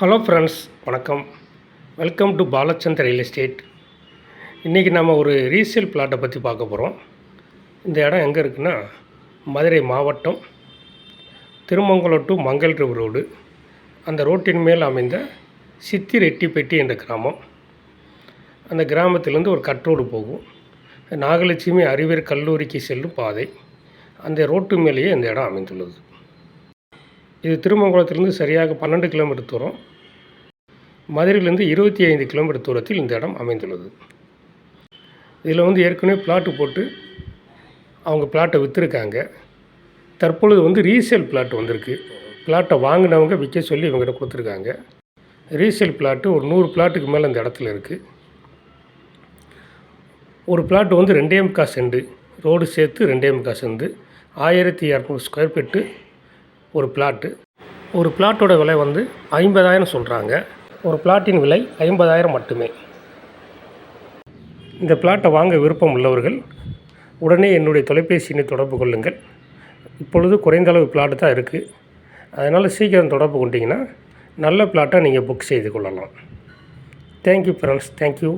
Hello friends, வணக்கம். Welcome to Balachander real estate. இன்றைக்கி நம்ம ஒரு ரீசேல் பிளாட்டை பற்றி பார்க்க போகிறோம். இந்த இடம் எங்கே இருக்குன்னா, மதுரை மாவட்டம் திருமங்கலம் டு மங்கல்ரிவ் ரோடு. அந்த ரோட்டின் மேல் அமைந்த சித்தி ரெட்டிப்பட்டி என்ற கிராமம். அந்த கிராமத்திலேருந்து ஒரு கட் ரோடு போகும். நாகலட்சுமி அறிவியல் கல்லூரிக்கு செல்லும் பாதை. அந்த ரோட்டு மேலேயே இந்த இடம் அமைந்துள்ளது. இது திருமங்கலத்திலிருந்து சரியாக 12 கிலோமீட்டர் தூரம், மதுரையிலிருந்து 25 கிலோமீட்டர் தூரத்தில் இந்த இடம் அமைந்துள்ளது. இதில் ஏற்கனவே பிளாட்டு போட்டு அவங்க பிளாட்டை விற்றுருக்காங்க. தற்பொழுது ரீசேல் பிளாட் வந்திருக்கு. பிளாட்டை வாங்கினவங்க விற்க சொல்லி இவங்ககிட்ட கொடுத்துருக்காங்க. ரீசேல் பிளாட்டு ஒரு 100 பிளாட்டுக்கு மேலே இந்த இடத்துல இருக்குது. ஒரு பிளாட்டு 2.25 சென்ட், ரோடு சேர்த்து 2.25 சென்ட், 1200 ஸ்கொயர் ஃபீட்டு ஒரு பிளாட்டு. ஒரு பிளாட்டோட விலை 50,000 சொல்கிறாங்க. ஒரு பிளாட்டின் விலை 50,000 மட்டுமே. இந்த பிளாட்டை வாங்க விருப்பம் உள்ளவர்கள் உடனே என்னுடைய தொலைபேசி எண்ணை தொடர்பு கொள்ளுங்கள். இப்பொழுது குறைந்த அளவு பிளாட்டு தான் இருக்குது. அதனால் சீக்கிரம் தொடர்பு கொண்டீங்கன்னா நல்ல பிளாட்டை நீங்கள் புக் செய்து கொள்ளலாம். Thank you friends, thank you.